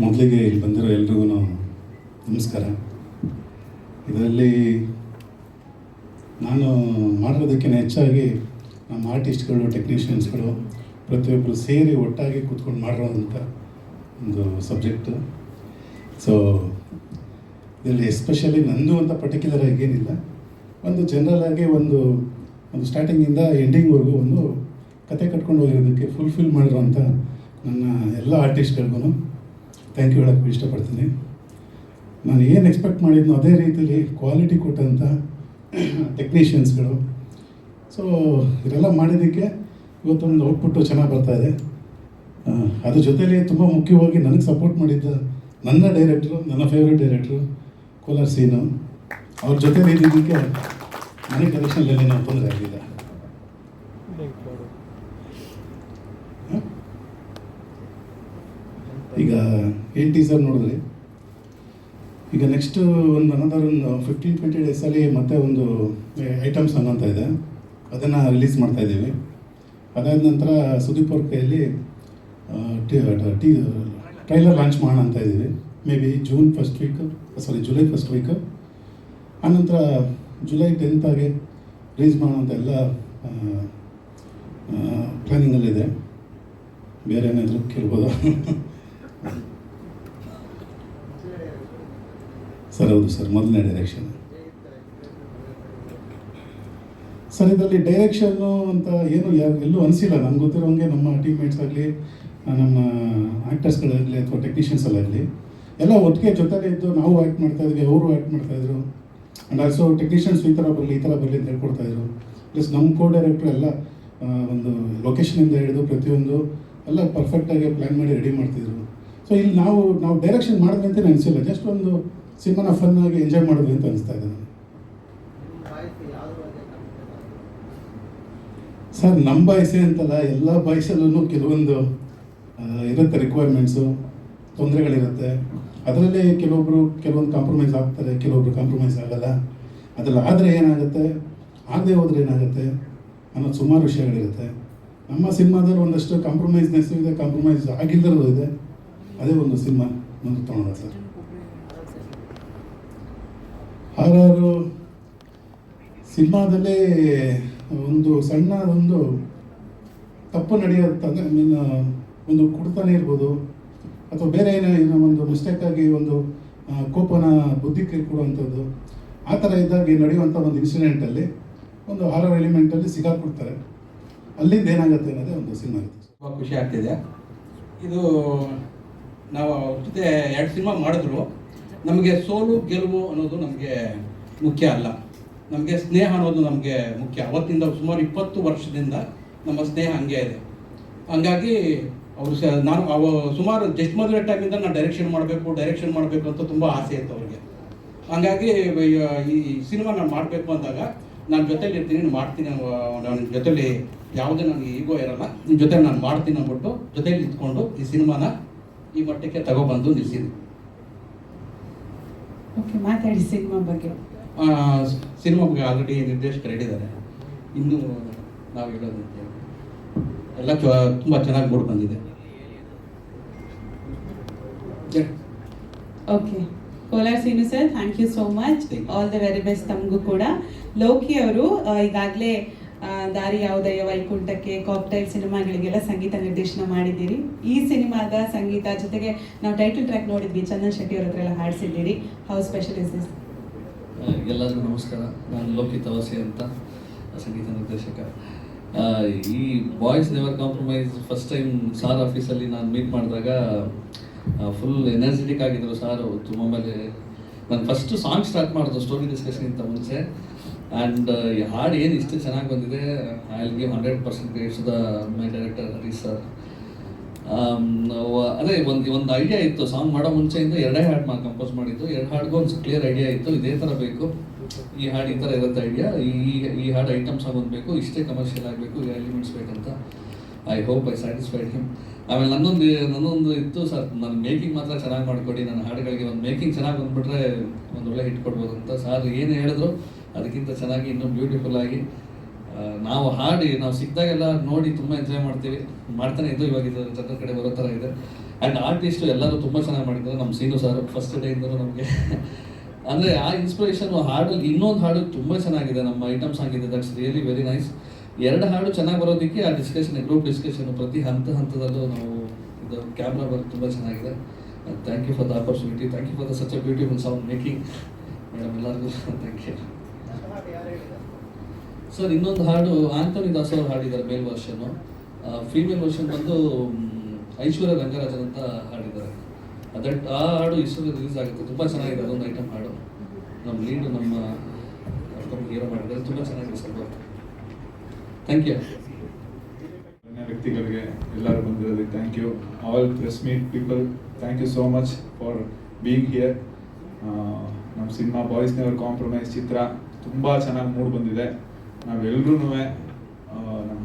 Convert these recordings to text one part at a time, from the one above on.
ಮೊದಲಿಗೆ ಇಲ್ಲಿ ಬಂದಿರೋ ಎಲ್ರಿಗೂ ನಮಸ್ಕಾರ. ಇದರಲ್ಲಿ ನಾನು ಮಾಡಿರೋದಕ್ಕಿಂತ ಹೆಚ್ಚಾಗಿ ನಮ್ಮ ಆರ್ಟಿಸ್ಟ್ಗಳು, ಟೆಕ್ನಿಷಿಯನ್ಸ್ಗಳು ಪ್ರತಿಯೊಬ್ಬರು ಸೇರಿ ಒಟ್ಟಾಗಿ ಕೂತ್ಕೊಂಡು ಮಾಡಿರೋಂಥ ಒಂದು ಸಬ್ಜೆಕ್ಟು. ಸೊ ಇದರಲ್ಲಿ ಎಸ್ಪೆಷಲಿ ನಂದು ಅಂತ ಪರ್ಟಿಕ್ಯುಲರ್ ಆಗಿ ಏನಿಲ್ಲ, ಒಂದು ಜನರಲ್ ಆಗಿ ಒಂದು ಸ್ಟಾರ್ಟಿಂಗಿಂದ ಎಂಡಿಂಗ್ವರೆಗೂ ಒಂದು ಕತೆ ಕಟ್ಕೊಂಡು ಹೋಗಿರೋದಕ್ಕೆ ಫುಲ್ಫಿಲ್ ಮಾಡಿರೋಂಥ ನನ್ನ ಎಲ್ಲ ಆರ್ಟಿಸ್ಟ್ಗಳಿಗೂ ಥ್ಯಾಂಕ್ ಯು ಹೇಳೋಕ್ಕೆ ಇಷ್ಟಪಡ್ತೀನಿ. ನಾನು ಏನು ಎಕ್ಸ್ಪೆಕ್ಟ್ ಮಾಡಿದ್ನೋ ಅದೇ ರೀತಿಯಲ್ಲಿ ಕ್ವಾಲಿಟಿ ಕೊಟ್ಟಂಥ ಟೆಕ್ನಿಷಿಯನ್ಸ್ಗಳು. ಸೊ ಇದೆಲ್ಲ ಮಾಡಿದ್ದಕ್ಕೆ ಇವತ್ತೊಂದು ಔಟ್ಪುಟ್ಟು ಚೆನ್ನಾಗಿ ಬರ್ತಾಯಿದೆ. ಅದ್ರ ಜೊತೆಲಿ ತುಂಬ ಮುಖ್ಯವಾಗಿ ನನಗೆ ಸಪೋರ್ಟ್ ಮಾಡಿದ್ದ ನನ್ನ ಡೈರೆಕ್ಟ್ರು, ನನ್ನ ಫೇವ್ರೆಟ್ ಡೈರೆಕ್ಟ್ರು ಕೋಲಾರ್ ಸೀನು, ಅವ್ರ ಜೊತೆಲಿ ಇದ್ದಿದ್ದಕ್ಕೆ ನನಗೆ ಕಲೆಕ್ಷನಲ್ಲಿ ನಾವು ತೊಂದರೆ ಆಗಲಿಲ್ಲ. ಈಗ ಏನು ಟೀಸರ್ ನೋಡಿದ್ರಿ, ಈಗ ನೆಕ್ಸ್ಟು ಒಂದು ಒಂದು 15-20 ಡೇಸಲ್ಲಿ ಮತ್ತೆ ಒಂದು ಐಟಮ್ಸ್ ಅನ್ನೋಂತ ಇದೆ, ಅದನ್ನು ರಿಲೀಸ್ ಮಾಡ್ತಾಯಿದ್ದೀವಿ. ಅದಾದ ನಂತರ ಸುದೀಪ್ ಅವ್ರ ಕೈಯಲ್ಲಿ ಟ್ರೈಲರ್ ಲಾಂಚ್ ಮಾಡೋಣ ಅಂತ ಇದ್ದೀವಿ. May be July first week. ಆನಂತರ ಜುಲೈ 10th ರಿಲೀಸ್ ಮಾಡೋಂಥ ಎಲ್ಲ ಪ್ಲ್ಯಾನಿಂಗಲ್ಲಿದೆ. ಬೇರೆ ಏನಾದರೂ ಕೇಳ್ಬೋದಾ? ಸರ್ ಹೌದು ಸರ್, ಮೊದಲನೇ ಡೈರೆಕ್ಷನ್ ಸರ್. ಇದರಲ್ಲಿ ಡೈರೆಕ್ಷನ್ನು ಅಂತ ಏನು ಎಲ್ಲೂ ಅನಿಸಿಲ್ಲ ನನಗೆ ಗೊತ್ತಿರೋಂಗೆ. ನಮ್ಮ ಟೀಮ್ಮೇಟ್ಸ್ ಆಗಲಿ, ನಮ್ಮ ಆ್ಯಕ್ಟರ್ಸ್ಗಳಾಗಲಿ ಅಥವಾ ಟೆಕ್ನಿಷಿಯನ್ಸಲ್ಲಾಗಲಿ ಎಲ್ಲ ಒಟ್ಟಿಗೆ ಜೊತೆಲೇ ಇದ್ದು ನಾವು ಆ್ಯಕ್ಟ್ ಮಾಡ್ತಾಯಿದ್ವಿ, ಅವರು ಆ್ಯಕ್ಟ್ ಮಾಡ್ತಾಯಿದ್ರು. ಆ್ಯಂಡ್ ಆಲ್ಸೋ ಟೆಕ್ನಿಷಿಯನ್ಸ್ ಈ ಥರ ಬರಲಿ ಅಂತ ಹೇಳ್ಕೊಡ್ತಾಯಿದ್ರು. ಪ್ಲಸ್ ನಮ್ಮ ಕೋ ಡೈರೆಕ್ಟ್ರು ಎಲ್ಲ ಒಂದು ಲೊಕೇಶನಿಂದ ಹಿಡಿದು ಪ್ರತಿಯೊಂದು ಎಲ್ಲ ಪರ್ಫೆಕ್ಟಾಗಿ ಪ್ಲ್ಯಾನ್ ಮಾಡಿ ರೆಡಿ ಮಾಡ್ತಿದ್ರು. ಸೊ ಇಲ್ಲಿ ನಾವು ಡೈರೆಕ್ಷನ್ ಮಾಡಿದ್ವಿ ಅಂತ ಅನಿಸಿಲ್ಲ, ಜಸ್ಟ್ ಒಂದು ಸಿನಿಮಾನ ಫನ್ನಾಗಿ ಎಂಜಾಯ್ ಮಾಡಿದ್ವಿ ಅಂತ ಅನಿಸ್ತಾ ಇದೆ ನನಗೆ. ಸರ್ ನಮ್ಮ ಬಾಯ್ಸೇ ಅಂತಲ್ಲ, ಎಲ್ಲ ಬಾಯ್ಸಲ್ಲೂ ಕೆಲವೊಂದು ಇರುತ್ತೆ, ರಿಕ್ವೈರ್ಮೆಂಟ್ಸು, ತೊಂದರೆಗಳಿರುತ್ತೆ. ಅದರಲ್ಲೇ ಕೆಲವೊಂದು ಕಾಂಪ್ರಮೈಸ್ ಆಗ್ತಾರೆ, ಕೆಲವೊಬ್ರು ಕಾಂಪ್ರಮೈಸ್ ಆಗಲ್ಲ. ಅದರಲ್ಲಿ ಆದರೆ ಏನಾಗುತ್ತೆ, ಆಗದೆ ಹೋದ್ರೆ ಏನಾಗುತ್ತೆ ಅನ್ನೋದು ಸುಮಾರು ವಿಷಯಗಳಿರುತ್ತೆ. ನಮ್ಮ ಸಿನಿಮಾದಲ್ಲಿ ಒಂದಷ್ಟು ಕಾಂಪ್ರಮೈಸ್ನೆಸ್ ಇದೆ, ಕಾಂಪ್ರಮೈಸ್ ಆಗಿಲ್ಲರೂ ಇದೆ. ಅದೇ ಒಂದು ಸಿನಿಮಾ ಮುಂದೆ ತೊಗೊಳೋಣ ಸರ್. ಹಾಗಾದ್ರು ಸಿನಿಮಾದಲ್ಲಿ ಒಂದು ಸಣ್ಣದೊಂದು ತಪ್ಪು ನಡೆಯುತ್ತಂದರೆ ಒಂದು ಕುಡ್ತಾನೆ ಇರ್ಬೋದು, ಅಥವಾ ಬೇರೆ ಏನೋ ಒಂದು ಮಿಸ್ಟೇಕಾಗಿ ಒಂದು ಕೋಪನ ಬುದ್ಧಿಗೆ ಕೊಡುವಂಥದ್ದು, ಆ ಥರ ಇದ್ದಾಗ ನಡೆಯುವಂಥ ಒಂದು ಇನ್ಸಿಡೆಂಟಲ್ಲಿ ಒಂದು ಹಾರರ್ ಎಲಿಮೆಂಟಲ್ಲಿ ಸಿಗಾಕ್ಬಿಡ್ತಾರೆ. ಅಲ್ಲಿಂದ ಏನಾಗುತ್ತೆ ಅನ್ನೋದೇ ಒಂದು ಸಿನಿಮಾ ಇರುತ್ತೆ. ತುಂಬ ಖುಷಿ ಆಗ್ತಿದೆ. ಇದು ನಾವು ಅವ್ರ ಜೊತೆ 2 ಸಿನಿಮಾ ಮಾಡಿದ್ರು. ನಮಗೆ ಸೋಲು ಗೆಲುವು ಅನ್ನೋದು ನಮಗೆ ಮುಖ್ಯ ಅಲ್ಲ, ನಮಗೆ ಸ್ನೇಹ ಅನ್ನೋದು ನಮಗೆ ಮುಖ್ಯ. ಅವತ್ತಿಂದ ಸುಮಾರು 20 ವರ್ಷದಿಂದ ನಮ್ಮ ಸ್ನೇಹ ಹಂಗೆ ಇದೆ. ಹಂಗಾಗಿ ಅವರು ಸುಮಾರು ಜಸ್ಟ್ ಮದುವೆ ಟೈಮಿಂದ ನಾನು ಡೈರೆಕ್ಷನ್ ಮಾಡಬೇಕು ಅಂತ ತುಂಬ ಆಸೆ ಇತ್ತು ಅವ್ರಿಗೆ. ಹಂಗಾಗಿ ಈ ಸಿನಿಮಾ ನಾನು ಮಾಡಬೇಕು ಅಂದಾಗ ನಾನು ಜೊತೇಲಿ ಇರ್ತೀನಿ, ಮಾಡ್ತೀನಿ, ನನ್ನ ಜೊತೇಲಿ ಯಾವುದೇ ನನಗೆ ಈಗೋ ಇರಲ್ಲ, ನಿಮ್ಮ ಜೊತೆ ನಾನು ಮಾಡ್ತೀನಿ ಅಂದ್ಬಿಟ್ಟು ಜೊತೇಲಿ ಇದ್ಕೊಂಡು ಈ ಸಿನಿಮಾನ ಈ ಮಟ್ಟಕ್ಕೆ ತಗೊಬಂದು ನಿಲ್ಲಿಸಿದ್ವಿ. ಮಾತಾಡಿ ಸಿನಿಮಾ ಬಗ್ಗೆ. ಸಿನಿಮಾ ಬಗ್ಗೆ ಆಲ್ರೆಡಿ ನಿರ್ದೇಶಕರು ಹೇಳಿದ್ದಾರೆ, ಇನ್ನೂ ನಾವು ಹೇಳೋದಂತೆ ಎಲ್ಲ ತುಂಬ ಚೆನ್ನಾಗಿ ಮೂಡಿ ಬಂದಿದೆ. Okay, Kolar Seenu sir, thank you so much. All the very best ತಮಗೂ ಕೂಡ. ಲೋಕಿ ಅವರು ಈಗಾಗಲೇ ದಾರಿ ಯಾವುದಯ್ಯ ವೈಕುಂಠಕ್ಕೆ, ಕಾಕ್ಟೈಲ್ ಸಿನಿಮಾಗಳಿಗೆಲ್ಲ ಸಂಗೀತ ನಿರ್ದೇಶನ ಮಾಡಿದ್ದೀರಿ. ಈ ಸಿನಿಮಾದ ಸಂಗೀತ ಜೊತೆಗೆ ನಾವು ಟೈಟಲ್ ಟ್ರ್ಯಾಕ್ ನೋಡಿದ್ವಿ, ಚಂದನ್ ಶೆಟ್ಟಿ ಅವ್ರ ಹತ್ರ ಎಲ್ಲ ಹಾಡಿಸಿದ್ದೀರಿ. How special is this? ಎಲ್ಲರಿಗೂ ನಮಸ್ಕಾರ. ನಾನು ಲೋಕಿ ತವಾಸಿ ಅಂತ, ಸಂಗೀತ ನಿರ್ದೇಶಕ. ಈ boys never compromise first time sir ಆಫೀಸಲ್ಲಿ ನಾನು ಮೀಟ್ ಮಾಡಿದಾಗ ಫುಲ್ ಎನರ್ಜೆಟಿಕ್ ಆಗಿದ್ದರು ಸಾರು. ಆಮೇಲೆ ನಾನು ಫಸ್ಟು ಸಾಂಗ್ ಸ್ಟಾರ್ಟ್ ಮಾಡಿದ್ರು ಸ್ಟೋರಿ ಡಿಸ್ಕಷನ್ಗಿಂತ ಮುಂಚೆ. ಆ್ಯಂಡ್ ಈ ಹಾಡು ಏನು ಇಷ್ಟು ಚೆನ್ನಾಗಿ ಬಂದಿದೆ, I will give 100% credits the my director Harish sir. ಅದೇ ಒಂದು ಐಡಿಯಾ ಇತ್ತು, ಸಾಂಗ್ ಮಾಡೋ ಮುಂಚೆಯಿಂದ 2 ಹಾಡು ಕಂಪೋಸ್ ಮಾಡಿದ್ದು. 2 ಹಾಡಿಗೂ ಒಂದು ಕ್ಲಿಯರ್ ಐಡಿಯಾ ಇತ್ತು, ಇದೇ ಥರ ಬೇಕು, ಈ ಹಾಡು ಈ ಥರ ಇರುತ್ತೆ ಐಡಿಯಾ, ಈ ಹಾಡು ಐಟಮ್ ಸಾಂಗ್ ಒಂದು ಬೇಕು, ಇಷ್ಟೇ ಕಮರ್ಷಿಯಲ್ ಆಗಬೇಕು, ಈ ಎಲಿಮೆಂಟ್ಸ್ ಬೇಕಂತ. I hope I satisfied him. ಆಮೇಲೆ ನನ್ನೊಂದು ಇತ್ತು ಸರ್, ನನ್ನ ಮೇಕಿಂಗ್ ಮಾತ್ರ ಚೆನ್ನಾಗಿ ಮಾಡಿಕೊಡಿ, ನನ್ನ ಹಾಡುಗಳಿಗೆ ಒಂದು ಮೇಕಿಂಗ್ ಚೆನ್ನಾಗಿ ಬಂದುಬಿಟ್ರೆ ಒಂದು ಒಳ್ಳೆ ಹಿಟ್ ಕೊಡ್ಬೋದು ಅಂತ. ಸಾರ್ ಏನು ಹೇಳಿದ್ರು ಅದಕ್ಕಿಂತ ಚೆನ್ನಾಗಿ ಇನ್ನೂ ಬ್ಯೂಟಿಫುಲ್ಲಾಗಿ ನಾವು ಹಾಡಿ ನಾವು ಸಿಕ್ಕಿದಾಗೆಲ್ಲ ನೋಡಿ ತುಂಬ ಎಂಜಾಯ್ ಮಾಡ್ತೀವಿ, ಮಾಡ್ತಾನೆ ಇದ್ದು. ಇವಾಗ ಇದು ಜನರ ಕಡೆ ಬರೋ ಥರ ಇದೆ. ಆ್ಯಂಡ್ ಆರ್ಟಿಸ್ಟು ಎಲ್ಲರೂ ತುಂಬ ಚೆನ್ನಾಗಿ ಮಾಡಿದ್ದಾರೆ. ನಮ್ಮ ಸೀನು ಸರ್ ಫಸ್ಟ್ ಡೇಯಿಂದಲೂ ನಮಗೆ ಅಂದರೆ ಆ ಇನ್ಸ್ಪಿರೇಷನ್ ಹಾಡಲ್ಲಿ ಇನ್ನೊಂದು ಹಾಡು ತುಂಬ ಚೆನ್ನಾಗಿದೆ, ನಮ್ಮ ಐಟಮ್ ಸಾಂಗ್ ಇದೆ, ದಟ್ಸ್ ರಿಯಲಿ ವೆರಿ ನೈಸ್. 2 ಹಾಡು ಚೆನ್ನಾಗಿ ಬರೋದಕ್ಕೆ ಆ ಡಿಸ್ಕಷನ್, ಗ್ರೂಪ್ ಡಿಸ್ಕಷನ್ ಪ್ರತಿ ಹಂತದಲ್ಲೂ ನಾವು ಇದು ಕ್ಯಾಮ್ರಾ ವರ್ಕ್ ತುಂಬ ಚೆನ್ನಾಗಿದೆ. Thank you for the opportunity, thank you for the such a beautiful sound making madam, ಎಲ್ಲರಿಗೂ ಥ್ಯಾಂಕ್ ಯು ಸರ್. ಇನ್ನೊಂದು ಹಾಡು ಆಂಥೋನಿ ದಾಸ್ ಅವರು ಹಾಡಿದ್ದಾರೆ, ಮೇಲ್ ವರ್ಷನ್ನು. ಫೀಮೇಲ್ ವರ್ಷನ್ ಬಂದು ಐಶ್ವರ್ಯ ರಂಗರಾಜನ್ ಅಂತ ಹಾಡಿದ್ದಾರೆ. ಆ ಹಾಡು ಇಷ್ಟು ರಿಲೀಸ್ ಆಗುತ್ತೆ, ತುಂಬ ಚೆನ್ನಾಗಿದೆ. ಅದೊಂದು ಐಟಮ್ ಹಾಡು ನಮ್ಮ ಲೀಡು ನಮ್ಮ ಹೀರೋ ಮಾಡಿದ್ದಾರೆ, ತುಂಬ ಚೆನ್ನಾಗಿದೆ ಸರ್. Thank you. ವ್ಯಕ್ತಿಗಳಿಗೆ ಎಲ್ಲರೂ ಬಂದಿರೋದಕ್ಕೆ thank you. All press meet people, thank you so much for being here. ನಮ್ಮ ಸಿನಿಮಾ ಬಾಯ್ಸ್ ನೆವರ್ ಕಾಂಪ್ರಮೈಸ್ ಚಿತ್ರ ತುಂಬ ಚೆನ್ನಾಗಿ ಮೂಡ್ ಬಂದಿದೆ. ನಾವೆಲ್ಲರೂ ನಮ್ಮ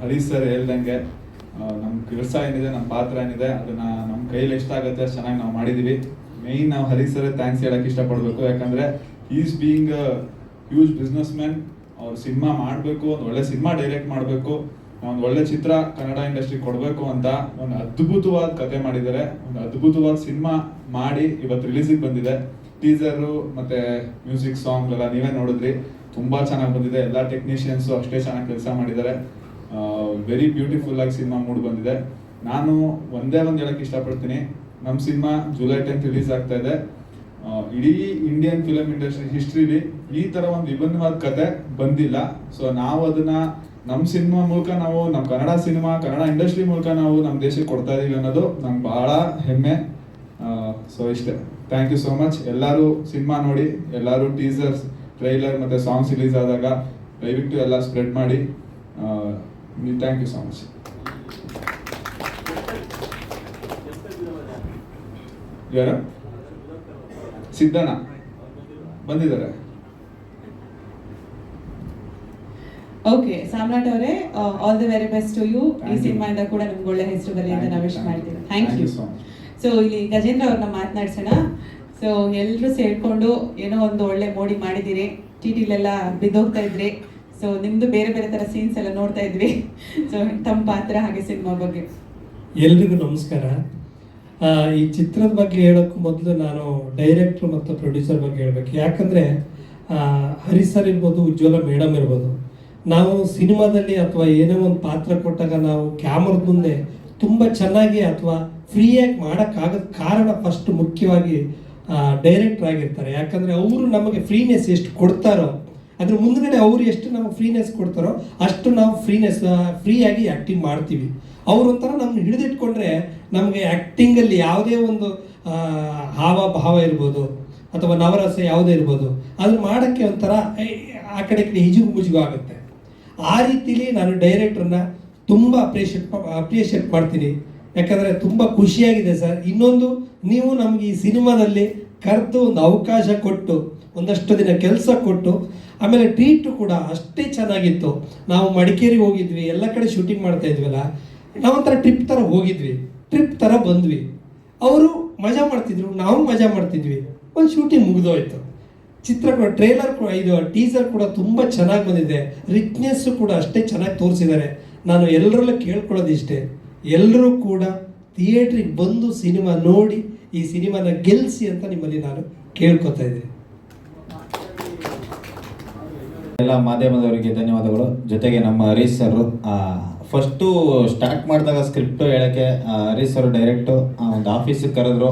ಹರೀಶ್ ಸರ್ ಹೇಳ್ದಂಗೆ ನಮ್ಮ ಕೆಲಸ ಏನಿದೆ, ನಮ್ಮ ಪಾತ್ರ ಏನಿದೆ, ಅದನ್ನು ನಮ್ಮ ಕೈಯಲ್ಲಿ ಎಷ್ಟಾಗುತ್ತೆ ಅಷ್ಟು ಚೆನ್ನಾಗಿ ನಾವು ಮಾಡಿದ್ದೀವಿ. ಮೇಯ್ನ್ ನಾವು ಹರೀಶ್ ಸರ್ ಥ್ಯಾಂಕ್ಸ್ ಹೇಳೋಕ್ಕೆ ಇಷ್ಟಪಡಬೇಕು, ಯಾಕಂದರೆ is being a huge business man. ಅವ್ರು ಸಿನಿಮಾ ಮಾಡಬೇಕು, ಒಂದು ಒಳ್ಳೆ ಸಿನಿಮಾ ಡೈರೆಕ್ಟ್ ಮಾಡಬೇಕು, ಒಂದು ಒಳ್ಳೆ ಚಿತ್ರ ಕನ್ನಡ ಇಂಡಸ್ಟ್ರಿ ಕೊಡಬೇಕು ಅಂತ ಒಂದು ಅದ್ಭುತವಾದ ಕತೆ ಮಾಡಿದ್ದಾರೆ. ಒಂದು ಅದ್ಭುತವಾದ ಸಿನಿಮಾ ಮಾಡಿ ಇವತ್ತು ರಿಲೀಸಿಗೆ ಬಂದಿದೆ. ಟೀಸರು ಮತ್ತು ಮ್ಯೂಸಿಕ್ ಸಾಂಗ್ ಎಲ್ಲ ನೀವೇ ನೋಡಿದ್ರಿ, ತುಂಬ ಚೆನ್ನಾಗಿ ಬಂದಿದೆ. ಎಲ್ಲ ಟೆಕ್ನಿಷಿಯನ್ಸು ಅಷ್ಟೇ ಚೆನ್ನಾಗಿ ಕೆಲಸ ಮಾಡಿದ್ದಾರೆ. ವೆರಿ ಬ್ಯೂಟಿಫುಲ್ ಆಗಿ ಸಿನಿಮಾ ಮೂಡ್ ಬಂದಿದೆ. ನಾನು ಒಂದೇ ಒಂದು ಹೇಳಕ್ಕೆ ಇಷ್ಟಪಡ್ತೀನಿ, ನಮ್ಮ ಸಿನಿಮಾ ಜುಲೈ 10th ರಿಲೀಸ್ ಆಗ್ತಾ ಇದೆ. ಇಡೀ ಇಂಡಿಯನ್ ಫಿಲಮ್ ಇಂಡಸ್ಟ್ರಿ ಹಿಸ್ಟ್ರಿಲಿ ಈ ಥರ ಒಂದು ವಿಭಿನ್ನವಾದ ಕತೆ ಬಂದಿಲ್ಲ. ಸೊ ನಾವು ಅದನ್ನ ನಮ್ಮ ಸಿನಿಮಾ ಮೂಲಕ, ನಾವು ನಮ್ಮ ಕನ್ನಡ ಸಿನಿಮಾ, ಕನ್ನಡ ಇಂಡಸ್ಟ್ರಿ ಮೂಲಕ ನಾವು ನಮ್ಮ ದೇಶಕ್ಕೆ ಕೊಡ್ತಾ ಇದೀವಿ ಅನ್ನೋದು ನಂಗೆ ಭಾಳ ಹೆಮ್ಮೆ. ಸೊ ಇಷ್ಟೇ, ಥ್ಯಾಂಕ್ ಯು ಸೋ ಮಚ್. ಎಲ್ಲರೂ ಸಿನಿಮಾ ನೋಡಿ, ಎಲ್ಲರೂ ಟೀಸರ್ಸ್, ಟ್ರೈಲರ್ ಮತ್ತು ಸಾಂಗ್ಸ್ ರಿಲೀಸ್ ಆದಾಗ ದಯವಿಟ್ಟು ಎಲ್ಲ ಸ್ಪ್ರೆಡ್ ಮಾಡಿ. Thank you so much. ಯಾರು? ಸಿದ್ದಣ್ಣ ಬಂದಿದ್ದಾರೆ. ಓಕೆ, ಸಾಮ್ರಾಟ್ ಅವರೇ, all the very best to you. ಈ ಸಿನಿಮಾಯಿಂದ ಕೂಡ ನಮ್ಗೆ ಒಳ್ಳೆ ಹೆಸರು ಬರಲಿ ಅಂತ ನಾವು ವಿಶ್ ಮಾಡ್ತೀವಿ. Thank you. ಸೊ ಇಲ್ಲಿ ಗಜೇಂದ್ರ ಅವ್ರನ್ನ ಮಾತನಾಡ್ಸೋಣ. ಸೊ ಎಲ್ಲರೂ ಸೇರ್ಕೊಂಡು ಏನೋ ಒಂದು ಒಳ್ಳೆ ಮೋಡಿ ಮಾಡಿದ್ದೀರಿ, ಟಿಟಿಲೆಲ್ಲ ಬಿದ್ದೋಗ್ತಾ ಇದ್ರಿ. ಸೊ ನಿಮ್ದು ಬೇರೆ ಬೇರೆ ತರ ಸೀನ್ಸ್ ಎಲ್ಲ ನೋಡ್ತಾ ಇದ್ವಿ. ಸೊ ತಮ್ಮ ಪಾತ್ರ ಹಾಗೆ ಸಿನಿಮಾ ಬಗ್ಗೆ. ಎಲ್ರಿಗೂ ನಮಸ್ಕಾರ. ಈ ಚಿತ್ರದ ಬಗ್ಗೆ ಹೇಳೋಕ್ಕೂ ಮೊದಲು ನಾನು ಡೈರೆಕ್ಟ್ರು ಮತ್ತು ಪ್ರೊಡ್ಯೂಸರ್ ಬಗ್ಗೆ ಹೇಳಬೇಕು. ಯಾಕಂದರೆ ಹರೀಶ್ ಸರ್ ಇರ್ಬೋದು, ಉಜ್ವಲ ಮೇಡಮ್ ಇರ್ಬೋದು, ನಾವು ಸಿನಿಮಾದಲ್ಲಿ ಅಥವಾ ಏನೇ ಒಂದು ಪಾತ್ರ ಕೊಟ್ಟಾಗ ನಾವು ಕ್ಯಾಮ್ರದ ಮುಂದೆ ತುಂಬ ಚೆನ್ನಾಗಿ ಅಥವಾ ಫ್ರೀಯಾಗಿ ಮಾಡೋಕ್ಕಾಗದ ಕಾರಣ ಫಸ್ಟ್ ಮುಖ್ಯವಾಗಿ ಡೈರೆಕ್ಟ್ರ್ ಆಗಿರ್ತಾರೆ. ಯಾಕಂದರೆ ಅವರು ನಮಗೆ ಫ್ರೀನೆಸ್ ಎಷ್ಟು ಕೊಡ್ತಾರೋ ಅದ್ರ ಮುಂದ್ಗಡೆ ಅವ್ರು ಎಷ್ಟು ನಮಗೆ ಫ್ರೀನೆಸ್ ಕೊಡ್ತಾರೋ ಅಷ್ಟು ನಾವು ಫ್ರೀಯಾಗಿ ಆ್ಯಕ್ಟಿಂಗ್ ಮಾಡ್ತೀವಿ. ಅವರೊಂಥರ ನಮ್ಮನ್ನ ಹಿಡಿದಿಟ್ಕೊಂಡ್ರೆ ನಮಗೆ ಆ್ಯಕ್ಟಿಂಗಲ್ಲಿ ಯಾವುದೇ ಒಂದು ಹಾವ ಇರ್ಬೋದು ಅಥವಾ ನವರಸ ಯಾವುದೇ ಇರ್ಬೋದು, ಅದನ್ನ ಮಾಡೋಕ್ಕೆ ಒಂಥರ ಆ ಕಡೆ ಹಿಜುಗು ಮುಜುಗು ಆಗುತ್ತೆ. ಆ ರೀತಿಲಿ ನಾನು ಡೈರೆಕ್ಟ್ರನ್ನ ತುಂಬ ಅಪ್ರಿಷಿಯೇಟ್ ಮಾಡ್ತೀನಿ. ಯಾಕಂದರೆ ತುಂಬ ಖುಷಿಯಾಗಿದೆ ಸರ್. ಇನ್ನೊಂದು, ನೀವು ನಮಗೆ ಈ ಸಿನಿಮಾದಲ್ಲಿ ಕರೆದು ಒಂದು ಅವಕಾಶ ಕೊಟ್ಟು ಒಂದಷ್ಟು ದಿನ ಕೆಲಸ ಕೊಟ್ಟು, ಆಮೇಲೆ ಟ್ರೀಟು ಕೂಡ ಅಷ್ಟೇ ಚೆನ್ನಾಗಿತ್ತು. ನಾವು ಮಡಿಕೇರಿ ಹೋಗಿದ್ವಿ, ಎಲ್ಲ ಕಡೆ ಶೂಟಿಂಗ್ ಮಾಡ್ತಾ ಇದ್ವಲ್ಲ, ನಾವೊಂಥರ ಟ್ರಿಪ್ ಥರ ಹೋಗಿದ್ವಿ, ಟ್ರಿಪ್ ಥರ ಬಂದ್ವಿ. ಅವರು ಮಜಾ ಮಾಡ್ತಿದ್ರು, ನಾವು ಮಜಾ ಮಾಡ್ತಿದ್ವಿ. ಒಂದು ಶೂಟಿಂಗ್ ಮುಗಿದೋಯ್ತು. ಚಿತ್ರ ಕೂಡ, ಟ್ರೇಲರ್ ಕೂಡ, ಇದು ಟೀಸರ್ ಕೂಡ ತುಂಬ ಚೆನ್ನಾಗಿ ಬಂದಿದೆ. ರಿಚ್ನೆಸ್ಸು ಕೂಡ ಅಷ್ಟೇ ಚೆನ್ನಾಗಿ ತೋರಿಸಿದ್ದಾರೆ. ನಾನು ಎಲ್ಲರಲ್ಲೂ ಕೇಳ್ಕೊಳ್ಳೋದಿಷ್ಟೇ, ಎಲ್ಲರೂ ಕೂಡ ಥಿಯೇಟ್ರಿಗೆ ಬಂದು ಸಿನಿಮಾ ನೋಡಿ ಈ ಸಿನಿಮಾನ ಗೆಲ್ಲಿಸಿ ಅಂತ ನಿಮ್ಮಲ್ಲಿ ನಾನು ಕೇಳ್ಕೊತಾ ಇದ್ದೀನಿ. ಎಲ್ಲ ಮಾಧ್ಯಮದವರಿಗೆ ಧನ್ಯವಾದಗಳು. ಜೊತೆಗೆ ನಮ್ಮ ಹರೀಶ್ ಸರ್ ಫಸ್ಟು ಸ್ಟಾರ್ಟ್ ಮಾಡಿದಾಗ ಸ್ಕ್ರಿಪ್ಟ್ ಹೇಳೋಕ್ಕೆ ಹರೀಶ್ ಸರ್ ಡೈರೆಕ್ಟು ಒಂದು ಆಫೀಸಿಗೆ ಕರೆದ್ರು.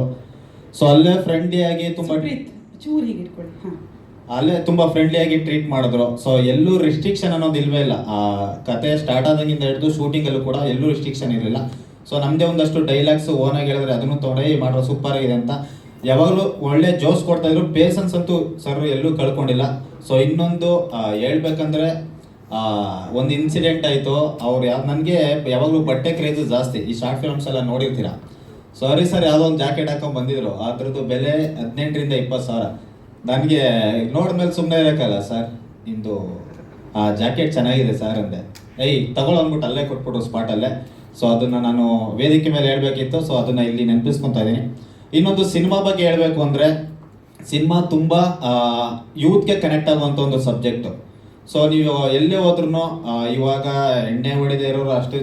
ಸೊ ಅಲ್ಲೇ ಫ್ರೆಂಡ್ಲಿಯಾಗಿ ಅಲ್ಲೇ ತುಂಬ ಫ್ರೆಂಡ್ಲಿಯಾಗಿ ಟ್ರೀಟ್ ಮಾಡಿದ್ರು. ಸೊ ಎಲ್ಲೂ ರಿಸ್ಟ್ರಿಕ್ಷನ್ ಅನ್ನೋದು ಇಲ್ವೇ ಇಲ್ಲ. ಕತೆ ಸ್ಟಾರ್ಟ್ ಆದಾಗಿಂದ ಹಿಡಿದು ಶೂಟಿಂಗಲ್ಲೂ ಕೂಡ ಎಲ್ಲೂ ರಿಸ್ಟ್ರಿಕ್ಷನ್ ಇರಲಿಲ್ಲ. ಸೊ ನಮ್ಮದೇ ಒಂದಷ್ಟು ಡೈಲಾಗ್ಸ್ ಓನಾಗಿ ಹೇಳಿದ್ರೆ ಅದನ್ನು ತೊಗೊಂಡು ಮಾಡೋ ಸೂಪರ್ ಆಗಿದೆ ಅಂತ ಯಾವಾಗಲೂ ಒಳ್ಳೆ ಜೋಸ್ ಕೊಡ್ತಾಯಿದ್ರು. ಪೇಷನ್ಸ್ ಅಂತೂ ಸರ್ ಎಲ್ಲೂ ಕಳ್ಕೊಂಡಿಲ್ಲ. ಸೊ ಇನ್ನೊಂದು ಹೇಳ್ಬೇಕಂದ್ರೆ ಒಂದು ಇನ್ಸಿಡೆಂಟ್ ಆಯಿತು. ಅವ್ರು ನನಗೆ ಯಾವಾಗಲೂ ಬಟ್ಟೆ ಕ್ರೇಜ್ ಜಾಸ್ತಿ, ಈ ಶಾರ್ಟ್ ಫಿಲ್ಮ್ಸ್ ಎಲ್ಲ ನೋಡಿರ್ತೀರ. ಸೊ ಹರೀಶ್ ಸರ್ ಯಾವುದೋ ಒಂದು ಜಾಕೆಟ್ ಹಾಕೊಂಡು ಬಂದಿದ್ರು, ಅದ್ರದ್ದು ಬೆಲೆ 18,000 to 20,000. ನನಗೆ ನೋಡಿದ್ಮೇಲೆ ಸುಮ್ಮನೆ ಇರೋಕ್ಕಲ್ಲ, ಸರ್ ನಿಮ್ಮದು ಆ ಜಾಕೆಟ್ ಚೆನ್ನಾಗಿದೆ ಸರ್ ಅಂದೆ. ತಗೊಳ್ಳೋ ಅಂದ್ಬಿಟ್ಟು ಅಲ್ಲೇ ಕೊಟ್ಬಿಟ್ರು ಸ್ಪಾಟಲ್ಲೇ. ಸೊ ಅದನ್ನು ನಾನು ವೇದಿಕೆ ಮೇಲೆ ಹೇಳಬೇಕಿತ್ತು. ಸೊ ಅದನ್ನು ಇಲ್ಲಿ ನೆನಪಿಸ್ಕೊತಾ ಇದ್ದೀನಿ. ಇನ್ನೊಂದು ಸಿನಿಮಾ ಬಗ್ಗೆ ಹೇಳಬೇಕು ಅಂದರೆ, ಸಿನಿಮಾ ತುಂಬ ಯೂತ್ಗೆ ಕನೆಕ್ಟ್ ಆಗುವಂಥ ಒಂದು ಸಬ್ಜೆಕ್ಟು. ಸೊ ನೀವು ಎಲ್ಲೇ ಹೋದ್ರೂ ಇವಾಗ ಎಣ್ಣೆ ಹೊಡೆದೇ ಇರೋರು ಅಷ್ಟೇ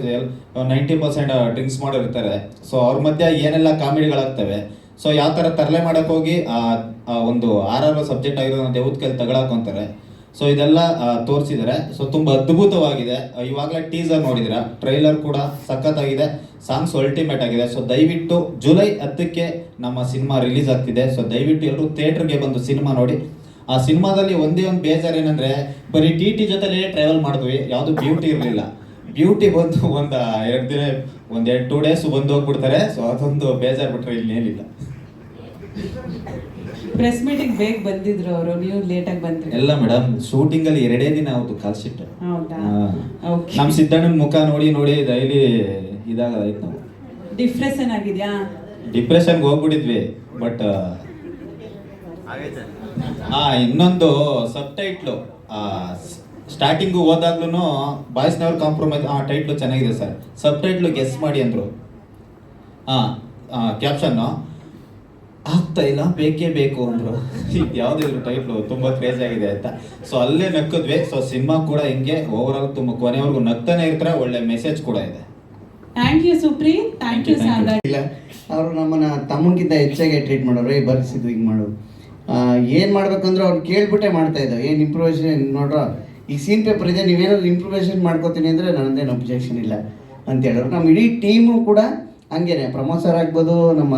90% ಡ್ರಿಂಕ್ಸ್ ಮಾಡಿರ್ತಾರೆ. ಸೊ ಅವ್ರ ಮಧ್ಯೆ ಏನೆಲ್ಲ ಕಾಮಿಡಿಗಳಾಗ್ತವೆ. ಸೊ ಯಾವ ಥರ ತರಲೆ ಮಾಡೋಕೆ ಹೋಗಿ ಒಂದು ಆರಾರು ಸಬ್ಜೆಕ್ಟ್ ಆಗಿರೋದನ್ನ ದೇವದ ಕೈಲಿ ತಗೊಳಕೊಂತಾರೆ. ಸೊ ಇದೆಲ್ಲ ತೋರಿಸಿದ್ದಾರೆ. ಸೊ ತುಂಬ ಅದ್ಭುತವಾಗಿದೆ. ಇವಾಗಲೇ ಟೀಸರ್ ನೋಡಿದಿರ, ಟ್ರೈಲರ್ ಕೂಡ ಸಖತ್ತಾಗಿದೆ, ಸಾಂಗ್ಸ್ ಅಲ್ಟಿಮೇಟ್ ಆಗಿದೆ. ಸೊ ದಯವಿಟ್ಟು ಜುಲೈ 10ಕ್ಕೆ ನಮ್ಮ ಸಿನಿಮಾ ರಿಲೀಸ್ ಆಗ್ತಿದೆ. ಸೊ ದಯವಿಟ್ಟು ಎಲ್ಲರೂ ಥಿಯೇಟ್ರಿಗೆ ಬಂದು ಸಿನಿಮಾ ನೋಡಿ. ಆ ಸಿನಿಮಾದಲ್ಲಿ ಒಂದೇ ಒಂದು ಬೇಜಾರು ಏನಂದರೆ ಬರೀ ಟಿ ಜೊತೆಲೇ ಟ್ರಾವೆಲ್ ಮಾಡಿದ್ವಿ, ಯಾವುದು ಬ್ಯೂಟಿ ಇರಲಿಲ್ಲ. ಬ್ಯೂಟಿ ಬಂದು ಒಂದು 2 ಡೇಸ್ ಬಂದು ಹೋಗ್ಬಿಡ್ತಾರೆ. ಸೊ ಅದೊಂದು ಬೇಜಾರು ಬಿಟ್ಟರೆ ಇನ್ನೇನಿಲ್ಲ. ಪ್ರೆಸ್ ಮೀಟಿಂಗ್ ಬೇಗ ಬಂದಿದ್ರು ಅವರು, ನೀವು ಲೇಟಾಗಿ ಬಂದ್ರಿ. ಎಲ್ಲ ಮೇಡಮ್ ಶೂಟಿಂಗಲ್ಲಿ 2 ದಿನ ಆಯ್ತು ಕಾಲ್ ಶೀಟ್. ಹೌದಾ? ಓಕೆ. ನಮ್ಮ ಸಿದ್ದಣ್ಣನ ಮುಖ ನೋಡಿ ಡೈಲಿ ಇದಾಗದಾಯ್ತು. ನಾವು ಡಿಪ್ರೆಷನ್ ಆಗಿದ್ಯಾ? ಡಿಪ್ರೆಷನ್ಗೆ ಹೋಗ್ಬಿಟ್ಟಿದ್ವಿ. ಬಟ್ ಇನ್ನೊಂದು ಸಬ್ ಟೈಟ್ಲು ಸ್ಟಾರ್ಟಿಂಗು ಹೋದಾಗ್ಲೂ ಬಾಯ್ಸ್ ನೆವರ್ ಕಾಂಪ್ರಮೈಸ್ ಟೈಟ್ಲು ಚೆನ್ನಾಗಿದೆ ಸರ್. ಸಬ್ ಟೈಟ್ಲು ಗೆಸ್ ಮಾಡಿ ಅಂದರು. ಕ್ಯಾಪ್ಷನ್ನು ಆಗ್ತಾ ಇಲ್ಲ, ಬೇಕೇ ಬೇಕು ಅಂದರು. ಯಾವುದಿದ್ರು ಟೈಟ್ಲು ತುಂಬ ಕ್ರೇಜ್ ಆಗಿದೆ ಆಯ್ತಾ. ಸೊ ಅಲ್ಲೇ ನಕ್ಕಿದ್ವಿ. ಸೊ ಸಿನಿಮಾ ಕೂಡ ಹಿಂಗೆ ಓವರ್ ಆಲ್ ತುಂಬ ಕೊನೆವರೆಗೂ ನಗ್ತಾನೆ ಇರ್ತಾರೆ. ಒಳ್ಳೆ ಮೆಸೇಜ್ ಕೂಡ ಇದೆ. Thank you Supreeth, thank you Sagar. ಇಲ್ಲ, ಅವರು ನಮ್ಮನ್ನ ತಮ್ಮಗಿಂತ ಹೆಚ್ಚಾಗಿ ಟ್ರೀಟ್ ಮಾಡೋರು. ಬರ್ಸಿದ್ದು ಹಿಂಗೆ ಮಾಡು, ಏನು ಮಾಡ್ಬೇಕಂದ್ರೆ ಅವ್ರು ಕೇಳ್ಬಿಟ್ಟೆ ಮಾಡ್ತಾ ಇದ್ದೋ. ಏನು ಇಂಪ್ರೂವೇಷನ್ ನೋಡ್ರೋ, ಈ ಸೀನ್ ಪೇಪರ್ ಇದೆ, ನೀವೇನಾದ್ರು ಇಂಪ್ರೂವೇಷನ್ ಮಾಡ್ಕೋತೀನಿ ಅಂದರೆ ನನ್ನದೇನು ಅಬ್ಜೆಕ್ಷನ್ ಇಲ್ಲ ಅಂತ ಹೇಳಿದ್ರು. ನಮ್ಮ ಇಡೀ ಟೀಮು ಕೂಡ ಹಂಗೇನೆ, ಪ್ರಮೋದ್ ಸರ್ ಆಗ್ಬೋದು, ನಮ್ಮ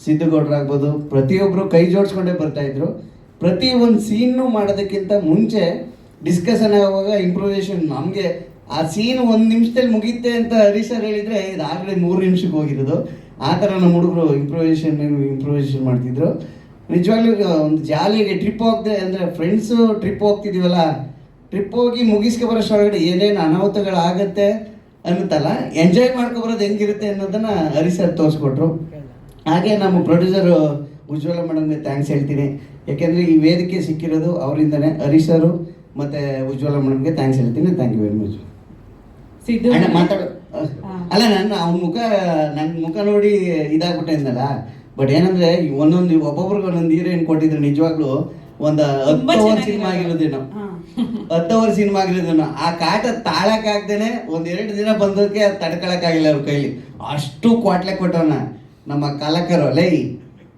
ಸಿದ್ದುಗೌಡ್ರಾಗ್ಬೋದು, ಪ್ರತಿಯೊಬ್ಬರು ಕೈ ಜೋಡಿಸ್ಕೊಂಡೇ ಬರ್ತಾಯಿದ್ರು. ಪ್ರತಿ ಒಂದು ಸೀನು ಮಾಡೋದಕ್ಕಿಂತ ಮುಂಚೆ ಡಿಸ್ಕಷನ್ ಆಗುವಾಗ ಇಂಪ್ರೂವೇಷನ್ ನಮಗೆ ಆ ಸೀನ್ 1 ನಿಮಿಷದಲ್ಲಿ ಮುಗಿಯುತ್ತೆ ಅಂತ ಹರೀಶ್ ಸರ್ ಹೇಳಿದರೆ ಇದಾಗಲೇ 3 ನಿಮಿಷಕ್ಕೆ ಹೋಗಿರೋದು. ಆ ಥರ ನಮ್ಮ ಹುಡುಗರು ಇಂಪ್ರೂವೇಷನ್ ಮಾಡ್ತಿದ್ರು. ನಿಜವಾಗ್ಲೂ ಒಂದು ಜಾಲಿಗೆ ಟ್ರಿಪ್ ಹೋಗ್ದೆ ಅಂದರೆ ಫ್ರೆಂಡ್ಸು ಟ್ರಿಪ್ ಹೋಗ್ತಿದ್ದೀವಲ್ಲ, ಟ್ರಿಪ್ ಹೋಗಿ ಮುಗಿಸ್ಕೊಬರೋಷ್ಟೊಳಗಡೆ ಏನೇನು ಅನಾಹುತಗಳಾಗತ್ತೆ ಅನ್ನುತ್ತಲ್ಲ, ಎಂಜಾಯ್ ಮಾಡ್ಕೊಬರೋದು ಹೆಂಗಿರುತ್ತೆ ಅನ್ನೋದನ್ನು ಹರೀಶ್ ಸರ್ ತೋರಿಸ್ಕೊಟ್ರು. ಹಾಗೆ ನಮ್ಮ ಪ್ರೊಡ್ಯೂಸರು ಉಜ್ವಲ ಮೇಡಮ್ಗೆ ಥ್ಯಾಂಕ್ಸ್ ಹೇಳ್ತೀನಿ. ಯಾಕೆಂದರೆ ಈ ವೇದಿಕೆ ಸಿಕ್ಕಿರೋದು ಅವರಿಂದನೇ. ಹರೀಶ್ ಸರು ಮತ್ತು ಉಜ್ವಲ ಮೇಡಮ್ಗೆ ಥ್ಯಾಂಕ್ಸ್ ಹೇಳ್ತೀನಿ. Thank you very much. ಅಣ್ಣ ಮಾತಾಡು. ಅಲ್ಲ, ನನ್ನ ಮುಖ ನೋಡಿ ಇದಾಗ್ಬಿಟ್ಟೆ ಅಂದಲ್ಲ. ಬಟ್ ಏನಂದರೆ ಒಬ್ಬೊಬ್ರಿಗೆ ಒಂದೊಂದು ಹೀರೋಯಿನ್ ಕೊಟ್ಟಿದ್ರು. ನಿಜವಾಗ್ಲೂ ಒಂದು 10 ಓವರ್ ಸಿನಿಮಾ ಆಗಿರೋದೇನೋ, 10 ಓವರ್ ಸಿನಿಮಾ ಆಗಿರೋದೇನೋ. ಆ ಕಾಟ ತಾಳಕ್ಕಾಗ್ದೇನೆ 1-2 ದಿನ ಬಂದೋದಕ್ಕೆ ಅದು ತಡ್ಕೊಳಕ್ಕಾಗಿಲ್ಲ ಅವ್ರ ಕೈಲಿ. ಅಷ್ಟು ಕ್ವಾಟ್ಲೆ ಕೊಟ್ಟವನ ನಮ್ಮ ಕಲಾಕರು. ಲೈ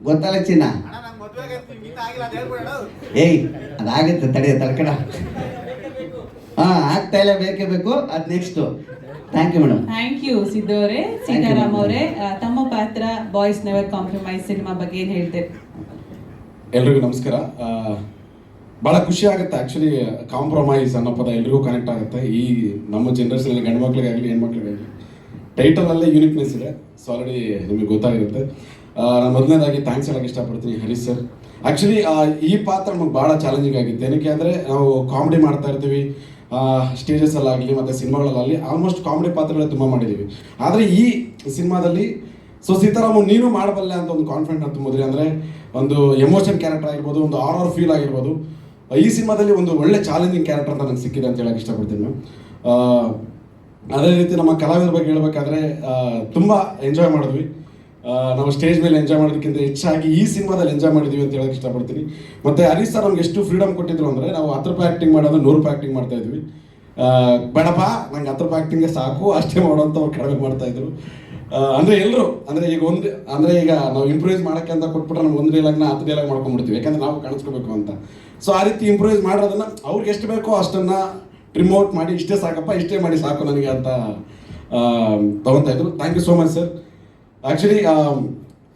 ಗೊತ್ತಲ್ಲ ಚಿನ್ನ, ಏಯ್ ಅದಾಗುತ್ತೆ ತಡ್ಕಡ. ಆಗ್ತಾ ಇಲ್ಲ, ಬೇಕೇ ಬೇಕು. ಅದು next. Thank you madam. Thank you Siddu ಅವರೇ. ಸೀತಾರಾಮ್ ಅವರೇ, ತಮ್ಮ ಪಾತ್ರ ಬಾಯ್ಸ್ ನೆವರ್ ಕಾಂಪ್ರಮೈಸ್ ಸಿನಿಮಾ ಬಗ್ಗೆ ಏನು ಹೇಳ್ತೀರಿ? ಎಲ್ರಿಗೂ ನಮಸ್ಕಾರ. ಭಾಳ ಖುಷಿ ಆಗುತ್ತೆ. ಆ್ಯಕ್ಚುಲಿ ಕಾಂಪ್ರಮೈಸ್ ಅನ್ನೋ ಪದ ಎಲ್ರಿಗೂ ಕನೆಕ್ಟ್ ಆಗುತ್ತೆ. ಈ ನಮ್ಮ ಜನ್ರೇಷನಲ್ಲಿ ಗಂಡು ಮಕ್ಳಿಗಾಗಲಿ ಹೆಣ್ಮಕ್ಳಿಗಾಗಲಿ ಟೈಟಲಲ್ಲೇ ಯೂನಿಕ್ನೆಸ್ ಇದೆ. ಸೊ ಆಲ್ರೆಡಿ ನಿಮಗೆ ಗೊತ್ತಾಗಿರುತ್ತೆ. ನಾನು ಮೊದಲನೇದಾಗಿ ಥ್ಯಾಂಕ್ಸ್ ಹೇಳೋಕ್ಕೆ ಇಷ್ಟಪಡ್ತೀನಿ ಹರೀಶ್ ಸರ್. ಆ್ಯಕ್ಚುಲಿ ಈ ಪಾತ್ರ ನಮಗೆ ಭಾಳ ಚಾಲೆಂಜಿಂಗ್ ಆಗಿತ್ತು. ಏನಕ್ಕೆ ಅಂದರೆ ನಾವು ಕಾಮಿಡಿ ಮಾಡ್ತಾ ಇರ್ತೀವಿ ಸ್ಟೇಜಸಲ್ಲಾಗಲಿ ಮತ್ತು ಸಿನಿಮಾಗಳಲ್ಲಾಗಲಿ, ಆಲ್ಮೋಸ್ಟ್ ಕಾಮಿಡಿ ಪಾತ್ರಗಳೇ ತುಂಬ ಮಾಡಿದ್ದೀವಿ. ಆದರೆ ಈ ಸಿನಿಮಾದಲ್ಲಿ ಸೀತಾರಾಮು ನೀನು ಮಾಡಬಲ್ಲೆ ಅಂತ ಒಂದು ಕಾನ್ಫಿಡೆಂಟ್ ಅಂತ ತುಂಬಿದ್ರಿ. ಅಂದರೆ ಒಂದು ಎಮೋಷನ್ ಕ್ಯಾರೆಕ್ಟರ್ ಆಗಿರ್ಬೋದು, ಒಂದು ಆರ್ ಫೀಲ್ ಆಗಿರ್ಬೋದು. ಈ ಸಿನಿಮಾದಲ್ಲಿ ಒಂದು ಒಳ್ಳೆ ಚಾಲೆಂಜಿಂಗ್ ಕ್ಯಾರೆಕ್ಟರ್ ಅಂತ ನನಗೆ ಸಿಕ್ಕಿದೆ ಅಂತ ಹೇಳಕ್ಕೆ ಇಷ್ಟಪಡ್ತೀನಿ ನಾನು. ಅದೇ ರೀತಿ ನಮ್ಮ ಕಲಾವಿದರ ಬಗ್ಗೆ ಹೇಳಬೇಕಾದ್ರೆ ತುಂಬ ಎಂಜಾಯ್ ಮಾಡಿದ್ವಿ. ನಾವು ಸ್ಟೇಜ್ ಮೇಲೆ ಎಂಜಾಯ್ ಮಾಡೋದಕ್ಕಿಂತ ಹೆಚ್ಚಾಗಿ ಈ ಸಿನಿಮಾದಲ್ಲಿ ಎಂಜಾಯ್ ಮಾಡಿದ್ವಿ ಅಂತ ಹೇಳಕ್ಕೆ ಇಷ್ಟಪಡ್ತೀನಿ. ಮತ್ತು ಹರೀಶ್ ಸರ್ ನಮ್ಗೆ ಎಷ್ಟು ಫ್ರೀಡಮ್ ಕೊಟ್ಟಿದ್ರು ಅಂದರೆ, ನಾವು 10 ರೂಪಾಯಿ ಆ್ಯಕ್ಟಿಂಗ್ ಮಾಡೋದು 100 ರೂಪಾಯಿ ಆ್ಯಕ್ಟಿಂಗ್ ಮಾಡ್ತಾಯಿದ್ವಿ. ಬೇಡಪ್ಪ ನಂಗೆ 10 ರೂಪಾಯಿ ಆ್ಯಕ್ಟಿಂಗೇ ಸಾಕು ಅಷ್ಟೇ ಮಾಡೋಂಥ ಅವ್ರು ಕಡಿಮೆ ಮಾಡ್ತಾಯಿದ್ರು. ಅಂದರೆ ಎಲ್ಲರೂ ಈಗ ನಾವು ಇಂಪ್ರೂವೈಸ್ ಮಾಡೋಕ್ಕೆ ಅಂತ ಕೊಟ್ಬಿಟ್ರೆ ನಮ್ಗೆ 1 ಡೈಲಾಗ್ನ 10 ಡೈಲಾಗ್ ಮಾಡ್ಕೊಂಡ್ಬಿಡ್ತೀವಿ, ಯಾಕಂದರೆ ನಾವು ಕಾಣಿಸ್ಕೋಬೇಕು ಅಂತ. ಸೊ ಆ ರೀತಿ ಇಂಪ್ರೂವೈಸ್ ಮಾಡೋದನ್ನು ಅವ್ರಿಗೆ ಎಷ್ಟು ಬೇಕೋ ಅಷ್ಟನ್ನು ಟ್ರಿಮ್ ಔಟ್ ಮಾಡಿ, ಇಷ್ಟೇ ಸಾಕಪ್ಪ, ಇಷ್ಟೇ ಮಾಡಿ ಸಾಕು ನನಗೆ ಅಂತ ತೊಗೊತಾ ಇದ್ರು. Thank you so much sir. Actually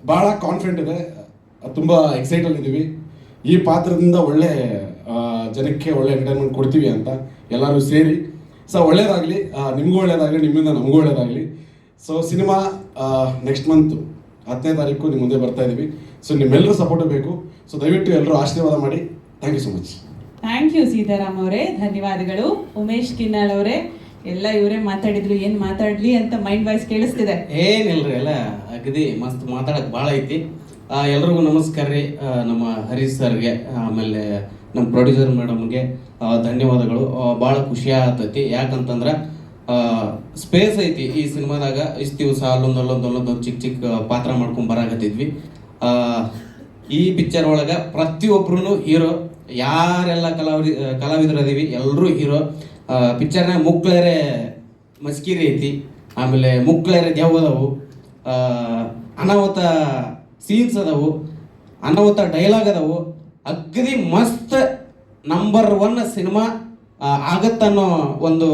ಭಾಳ ಕಾನ್ಫಿಡೆಂಟ್ ಇದೆ, ತುಂಬ ಎಕ್ಸೈಟಲ್ಲಿದ್ದೀವಿ. ಈ ಪಾತ್ರದಿಂದ ಒಳ್ಳೆ ಜನಕ್ಕೆ ಒಳ್ಳೆ ಎಂಟರ್ಟೈನ್ಮೆಂಟ್ ಕೊಡ್ತೀವಿ ಅಂತ ಎಲ್ಲರೂ ಸೇರಿ. ಸೊ ಒಳ್ಳೇದಾಗಲಿ, ನಿಮಗೂ ಒಳ್ಳೇದಾಗಲಿ, ನಿಮ್ಮಿಂದ ನಮಗೂ ಒಳ್ಳೇದಾಗಲಿ. ಸೊ ಸಿನಿಮಾ ನೆಕ್ಸ್ಟ್ ಮಂತ್ 10ನೇ ತಾರೀಕು ನಿಮ್ಮ ಮುಂದೆ ಬರ್ತಾ ಇದ್ದೀವಿ. ಸೊ ನಿಮ್ಮೆಲ್ಲರೂ ಸಪೋರ್ಟ್ ಬೇಕು. ಸೊ ದಯವಿಟ್ಟು ಎಲ್ಲರೂ ಆಶೀರ್ವಾದ ಮಾಡಿ. Thank you so much. Thank you Sitaram ಅವರೇ, ಧನ್ಯವಾದಗಳು. ಉಮೇಶ್ ಕಿನ್ನಾಳ್ ಅವರೇ, ಎಲ್ಲ ಇವರೇ ಮಾತಾಡಿದ್ರು, ಏನು ಮಾತಾಡ್ಲಿ ಅಂತ ಮೈಂಡ್ ವಾಯ್ಸ್ ಕೇಳಿಸ್ತಿದೆ. ಏನಿಲ್ರಿ, ಎಲ್ಲ ಅಗದಿ ಮಸ್ತ್ ಮಾತಾಡಕ್ಕೆ ಭಾಳ ಐತಿ. ಎಲ್ರಿಗೂ ನಮಸ್ಕಾರ ರೀ. ನಮ್ಮ ಹರೀಶ್ ಸರ್ಗೆ, ಆಮೇಲೆ ನಮ್ಮ ಪ್ರೊಡ್ಯೂಸರ್ ಮೇಡಮ್ಗೆ ಧನ್ಯವಾದಗಳು. ಭಾಳ ಖುಷಿ ಆಗ್ತೈತಿ. ಯಾಕಂತಂದ್ರೆ ಸ್ಪೇಸ್ ಐತಿ ಈ ಸಿನಿಮಾದಾಗ. ಇಷ್ಟು ದಿವಸ ಅಲ್ಲೊಂದು ಚಿಕ್ಕ ಪಾತ್ರ ಮಾಡ್ಕೊಂಡು ಬರಾಕತ್ತಿದ್ವಿ. ಈ ಪಿಕ್ಚರ್ ಒಳಗೆ ಪ್ರತಿಯೊಬ್ಬರೂ ಹೀರೋ. ಯಾರೆಲ್ಲ ಕಲಾವಿದರು ಅದೀವಿ ಎಲ್ಲರೂ ಹೀರೋ. ಪಿಕ್ಚರ್ನಾಗ ಮುಕ್ಳರೆ ಮಸ್ಕಿರಿ ಐತಿ, ಆಮೇಲೆ ಮುಕ್ಳರೆ ದೆವ್ವ ಅದಾವು, ಅನಾಹುತ ಸೀನ್ಸ್ ಅದಾವು, ಅನಾಹುತ ಡೈಲಾಗ್ ಅದಾವು. ಅಗ್ದಿ ಮಸ್ತ್ ನಂಬರ್ 1 ಸಿನಿಮಾ ಆಗತ್ತನ್ನೋ ಒಂದು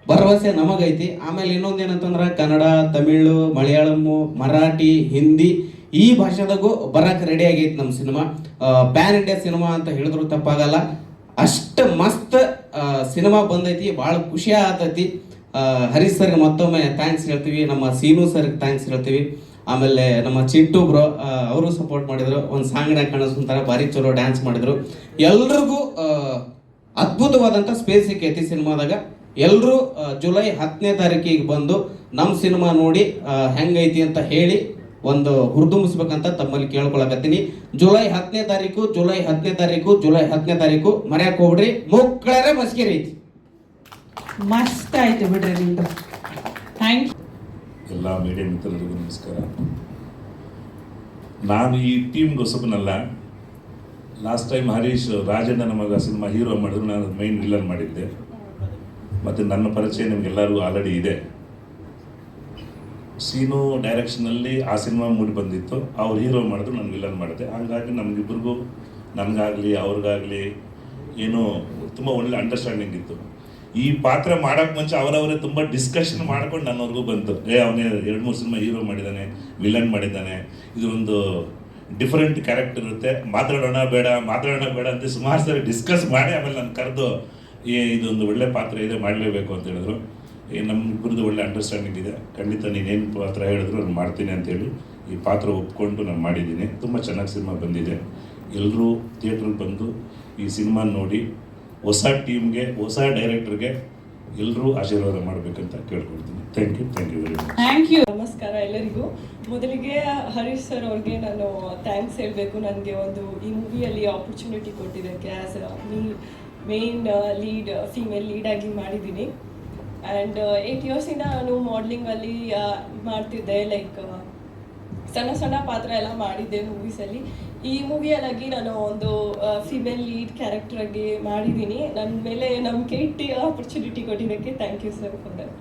ಭರವಸೆ ನಮಗೈತಿ. ಆಮೇಲೆ ಇನ್ನೊಂದೇನಂತಂದ್ರೆ ಕನ್ನಡ, ತಮಿಳು, ಮಲಯಾಳಮ್ಮು, ಮರಾಠಿ, ಹಿಂದಿ ಈ ಭಾಷೆದಾಗೂ ಬರಕ್ಕೆ ರೆಡಿ ಆಗೈತಿ ನಮ್ಮ ಸಿನಿಮಾ. ಪ್ಯಾನ್ ಇಂಡಿಯಾ ಸಿನಿಮಾ ಅಂತ ಹೇಳಿದ್ರು ತಪ್ಪಾಗಲ್ಲ. ಅಷ್ಟು ಮಸ್ತ್ ಸಿನಿಮಾ ಬಂದೈತಿ, ಭಾಳ ಖುಷಿ ಆಗ್ತೈತಿ. ಹರೀಶ್ ಸರ್ಗೆ ಮತ್ತೊಮ್ಮೆ ಥ್ಯಾಂಕ್ಸ್ ಹೇಳ್ತೀವಿ, ನಮ್ಮ ಸೀನು ಸರ್ಗೆ ಥ್ಯಾಂಕ್ಸ್ ಹೇಳ್ತೀವಿ. ಆಮೇಲೆ ನಮ್ಮ ಚಿಂಟು ಬ್ರೋ ಅವರು ಸಪೋರ್ಟ್ ಮಾಡಿದ್ರು, ಒಂದು ಸಾಂಗ್ನಾಗ ಕಾಣಿಸ್ಕೊಂತಾರೆ, ಭಾರಿ ಚಲೋ ಡ್ಯಾನ್ಸ್ ಮಾಡಿದ್ರು. ಎಲ್ರಿಗೂ ಅದ್ಭುತವಾದಂಥ ಸ್ಪೇಸ್ ಸಿಕ್ಕೈತಿ ಸಿನಿಮಾದಾಗ. ಎಲ್ಲರೂ ಜುಲೈ 10ನೇ ತಾರೀಕಿಗೆ ಬಂದು ನಮ್ಮ ಸಿನಿಮಾ ನೋಡಿ ಹೆಂಗೈತಿ ಅಂತ ಹೇಳಿ ಒಂದು ಹುರಿದುಂಬಿಸ್ಬೇಕಂತ ತಮ್ಮಲ್ಲಿ ಕೇಳ್ಕೊಳಕತ್ತೀನಿ. ಜುಲೈ 10ನೇ ತಾರೀಕು ಮರ್ಯಾಕ್ ಹೋಗ್ಬಿಡ್ರಿ, ಮುಕ್ಕಳರೆ ಮಸ್ಕಿರಿ ಐತಿ. ಮಸ್ತ್ ಆಯ್ತು ಬಿಡ್ರಿ ನಿಮ್ದು. Thank you. ಎಲ್ಲ ಮೀಡಿಯಾ ಮಿತ್ರರಿಗೂ ನಮಸ್ಕಾರ. ನಾನು ಈ ಟೀಮ್ಗೆ ಹೊಸಬನಲ್ಲ. ಲಾಸ್ಟ್ ಟೈಮ್ ಹರೀಶ್ ರಾಜಣ್ಣ ಮಗ ಸಿನಿಮಾ ಹೀರೋ ಮಾಡಿದ್ರು, ನಾನು ಮೈನ್ ವಿಲನ್ ಮಾಡಿದ್ದೆ. ಮತ್ತು ನನ್ನ ಪರಿಚಯ ನಿಮಗೆಲ್ಲರಿಗೂ ಆಲ್ರೆಡಿ ಇದೆ. ಸೀನು ಡೈರೆಕ್ಷನಲ್ಲಿ ಆ ಸಿನಿಮಾ ಮೂಡಿ ಬಂದಿತ್ತು, ಅವ್ರು ಹೀರೋ ಮಾಡಿದ್ರು, ನಾನು ವಿಲನ್ ಮಾಡಿದೆ. ಹಾಗಾಗಿ ನಮಗಿಬ್ಬರಿಗೂ, ನನಗಾಗಲಿ ಅವ್ರಿಗಾಗಲಿ ಏನೋ ತುಂಬ ಒಳ್ಳೆ ಅಂಡರ್ಸ್ಟ್ಯಾಂಡಿಂಗ್ ಇತ್ತು. ಈ ಪಾತ್ರ ಮಾಡೋಕ್ಕೆ ಮುಂಚೆ ಅವರವರೇ ತುಂಬ ಡಿಸ್ಕಷನ್ ಮಾಡ್ಕೊಂಡು ನನ್ನವ್ರಿಗೂ ಬಂತು, ಅವನೇ 2-3 ಸಿನಿಮಾ ಹೀರೋ ಮಾಡಿದ್ದಾನೆ, ವಿಲನ್ ಮಾಡಿದ್ದಾನೆ, ಇದು ಒಂದು ಡಿಫ್ರೆಂಟ್ ಕ್ಯಾರೆಕ್ಟರ್ ಇರುತ್ತೆ, ಮಾತಾಡೋಣ ಬೇಡ ಅಂತ ಸುಮಾರು ಸರಿ ಡಿಸ್ಕಸ್ ಮಾಡಿ ಆಮೇಲೆ ನಾನು ಕರೆದು ಇದೊಂದು ಒಳ್ಳೆ ಪಾತ್ರ ಇದೆ, ಮಾಡಲೇಬೇಕು ಅಂತ ಹೇಳಿದ್ರು. ನಮ್ಮಿಬ್ಬರದ್ದು ಒಳ್ಳೆ ಅಂಡರ್ಸ್ಟ್ಯಾಂಡಿಂಗ್ ಇದೆ. ಖಂಡಿತ ನೀನೇನು ಪಾತ್ರ ಹೇಳಿದ್ರು ನಾನು ಮಾಡ್ತೀನಿ ಅಂತೇಳಿ ಈ ಪಾತ್ರ ಒಪ್ಕೊಂಡು ನಾನು ಮಾಡಿದ್ದೀನಿ. ತುಂಬ ಚೆನ್ನಾಗಿ ಸಿನಿಮಾ ಬಂದಿದೆ. ಎಲ್ಲರೂ ಥಿಯೇಟ್ರಿಗೆ ಬಂದು ಈ ಸಿನಿಮಾ ನೋಡಿ ಹೊಸ ಟೀಮ್ಗೆ, ಹೊಸ ಡೈರೆಕ್ಟರ್ಗೆ ಎಲ್ಲರೂ ಆಶೀರ್ವಾದ ಮಾಡಬೇಕಂತ ಕೇಳ್ಕೊಳ್ತೀನಿ. Thank you very much. Thank you. ನಮಸ್ಕಾರ ಎಲ್ಲರಿಗೂ. ಮೊದಲಿಗೆ ಹರೀಶ್ ಸರ್ ಅವ್ರಿಗೆ ನಾನು ಥ್ಯಾಂಕ್ಸ್ ಹೇಳಬೇಕು, ನನಗೆ ಒಂದು ಈ ಮೂವಿಯಲ್ಲಿ ಆಪರ್ಚುನಿಟಿ ಕೊಟ್ಟಿದ್ದಕ್ಕೆ. ಆ್ಯಸ್ ಮೇನ್ ಲೀಡ್, ಫೀಮೇಲ್ ಲೀಡಾಗಿ ಮಾಡಿದ್ದೀನಿ. ಆ್ಯಂಡ್ 8 ಇಯರ್ಸಿಂದ ನಾನು ಮಾಡಲಿಂಗಲ್ಲಿ ಮಾಡ್ತಿದ್ದೆ, ಲೈಕ್ ಸಣ್ಣ ಪಾತ್ರ ಎಲ್ಲ ಮಾಡಿದ್ದೆ ಮೂವೀಸಲ್ಲಿ. ಈ ಮೂವಿಯಲ್ಲಾಗಿ ನಾನು ಒಂದು ಫಿಮೇಲ್ ಲೀಡ್ ಕ್ಯಾರೆಕ್ಟರಾಗಿ ಮಾಡಿದ್ದೀನಿ. ನನ್ನ ಮೇಲೆ ನಂಬಿಕೆ ಇಟ್ಟು ಆಪರ್ಚುನಿಟಿ ಕೊಟ್ಟಿದ್ದಕ್ಕೆ thank you sir for that.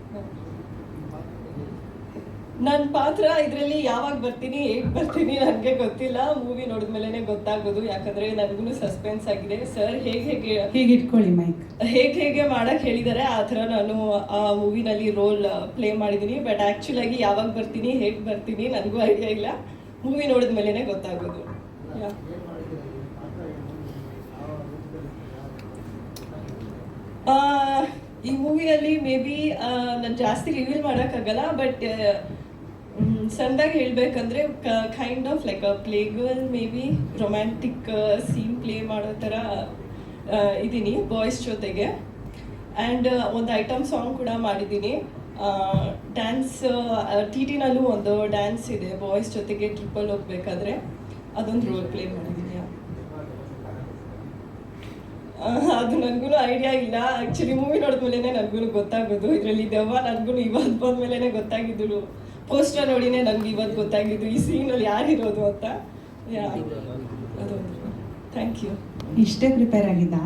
ನನ್ನ ಪಾತ್ರ ಇದರಲ್ಲಿ ಯಾವಾಗ ಬರ್ತೀನಿ, ಹೇಗೆ ಬರ್ತೀನಿ ನನಗೆ ಗೊತ್ತಿಲ್ಲ. ಮೂವಿ ನೋಡಿದ್ಮೇಲೆ ಗೊತ್ತಾಗೋದು, ಯಾಕಂದರೆ ನನಗೂ ಸಸ್ಪೆನ್ಸ್ ಆಗಿದೆ. ಸರ್ ಹೇಗೆ ಇಟ್ಕೊಳ್ಳಿ ಮೈಕ್, ಹೇಗೆ ಮಾಡಕ್ಕೆ ಹೇಳಿದ್ದಾರೆ ಆ ಥರ ನಾನು ಆ ಮೂವಿನಲ್ಲಿ ರೋಲ್ ಪ್ಲೇ ಮಾಡಿದ್ದೀನಿ. ಬಟ್ ಆ್ಯಕ್ಚುಲಾಗಿ ಯಾವಾಗ ಬರ್ತೀನಿ, ಹೇಗೆ ಬರ್ತೀನಿ ನನಗೂ ಐಡಿಯಾ ಇಲ್ಲ. ಮೂವಿ ನೋಡಿದ್ಮೇಲೆ ಗೊತ್ತಾಗೋದು. ಈ ಮೂವಿಯಲ್ಲಿ ಮೇ ಬಿ ನಾನು ಜಾಸ್ತಿ ರಿವೀಲ್ ಮಾಡೋಕ್ಕಾಗಲ್ಲ, ಬಟ್ ಸಣ್ಣದಾಗಿ ಹೇಳಬೇಕಂದ್ರೆ kind of like a play girl, maybe romantic scene play ಮಾಡೋ ಥರ ಇದ್ದೀನಿ ಬಾಯ್ಸ್ ಜೊತೆಗೆ. ಆ್ಯಂಡ್ ಒಂದು ಐಟಮ್ ಸಾಂಗ್ ಕೂಡ ಮಾಡಿದ್ದೀನಿ. ಡ್ಯಾನ್ಸ್ ಟಿಟಿನಲ್ಲೂ ಒಂದು ಡ್ಯಾನ್ಸ್ ಇದೆ ಬಾಯ್ಸ್ ಜೊತೆಗೆ ಟ್ರಿಪ್ಪಲ್ಲಿ ಹೋಗ್ಬೇಕಾದ್ರೆ, ಅದೊಂದು ರೋಲ್ ಪ್ಲೇ ಮಾಡಿದ್ದೀನಿ. ಅದು ನನಗೂ ಐಡಿಯಾ ಇಲ್ಲ. ಆ್ಯಕ್ಚುಲಿ ಮೂವಿ ನೋಡಿದ್ಮೇಲೆ ನನಗೂ ಗೊತ್ತಾಗೋದು ಇದರಲ್ಲಿ ದೆವ್ವ. ನನಗೂ ಇವತ್ತು ಬಂದಮೇಲೆ ಗೊತ್ತಾಗಿದ್ದು, ಪೋಸ್ಟರ್ ನೋಡಿನೇ ನನಗೆ ಇವತ್ತು ಗೊತ್ತಾಗಿದ್ದು ಈ ಸೀನಲ್ಲಿ ಯಾರಿರೋದು ಅಂತ. ಅದೊಂದು ಥ್ಯಾಂಕ್ ಯು. ಇಷ್ಟೇ ಪ್ರಿಪೇರ್ ಆಗಿದ್ದಾ?